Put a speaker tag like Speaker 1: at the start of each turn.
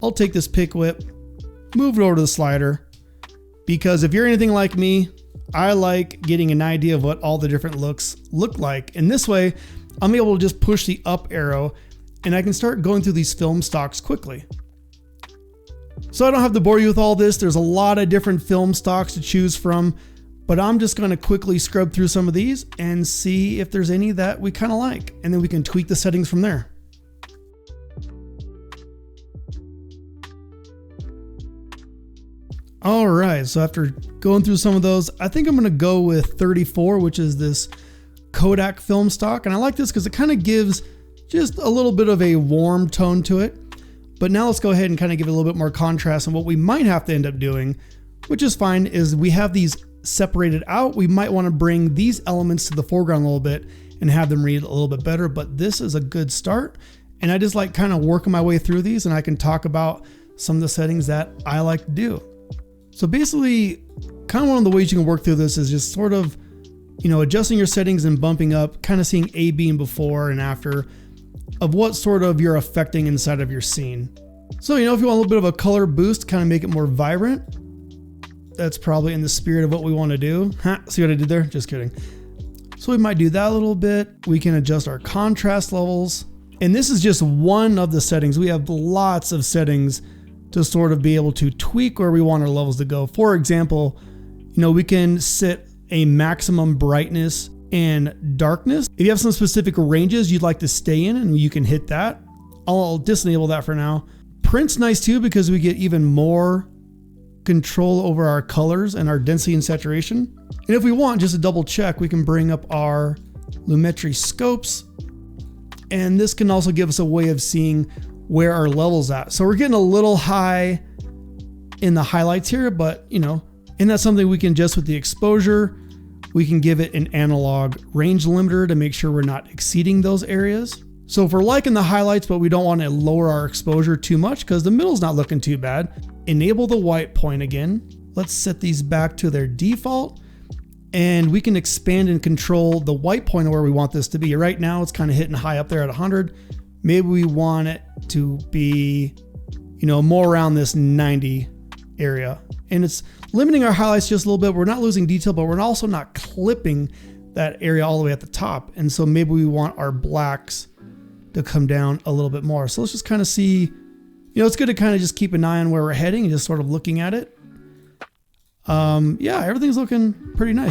Speaker 1: I'll take this pick whip, move it over to the slider, because if you're anything like me, I like getting an idea of what all the different looks look like. And this way, I'm able to just push the up arrow and I can start going through these film stocks quickly. So I don't have to bore you with all this. There's a lot of different film stocks to choose from, but I'm just going to quickly scrub through some of these and see if there's any that we kind of like, and then we can tweak the settings from there. All right, so after going through some of those, I think I'm going to go with 34, which is this Kodak film stock. And I like this because it kind of gives just a little bit of a warm tone to it. But now let's go ahead and kind of give it a little bit more contrast. And what we might have to end up doing, which is fine, is we have these separated out. We might want to bring these elements to the foreground a little bit and have them read a little bit better. But this is a good start. And I just like kind of working my way through these, and I can talk about some of the settings that I like to do. So basically, kind of one of the ways you can work through this is just sort of, adjusting your settings and bumping up, kind of seeing A, B, and before and after of what sort of you're affecting inside of your scene. So, if you want a little bit of a color boost, kind of make it more vibrant, that's probably in the spirit of what we want to do. See what I did there? Just kidding. So we might do that a little bit. We can adjust our contrast levels. And this is just one of the settings. We have lots of settings to sort of be able to tweak where we want our levels to go. For example, we can set a maximum brightness and darkness. If you have some specific ranges you'd like to stay in, and you can hit that. I'll disable that for now. Print's nice too, because we get even more control over our colors and our density and saturation. And if we want, just to double check, we can bring up our Lumetri scopes. And this can also give us a way of seeing where our level's at. So we're getting a little high in the highlights here, but and that's something we can adjust with the exposure. We can give it an analog range limiter to make sure we're not exceeding those areas. So if we're liking the highlights, but we don't want to lower our exposure too much because the middle's not looking too bad, enable the white point again. Let's set these back to their default, and we can expand and control the white point of where we want this to be. Right now it's kind of hitting high up there at 100. Maybe we want it to be, more around this 90 area. And it's limiting our highlights just a little bit. We're not losing detail, but we're also not clipping that area all the way at the top. And so maybe we want our blacks to come down a little bit more. So let's just kind of see, it's good to kind of just keep an eye on where we're heading and just sort of looking at it. Yeah, everything's looking pretty nice.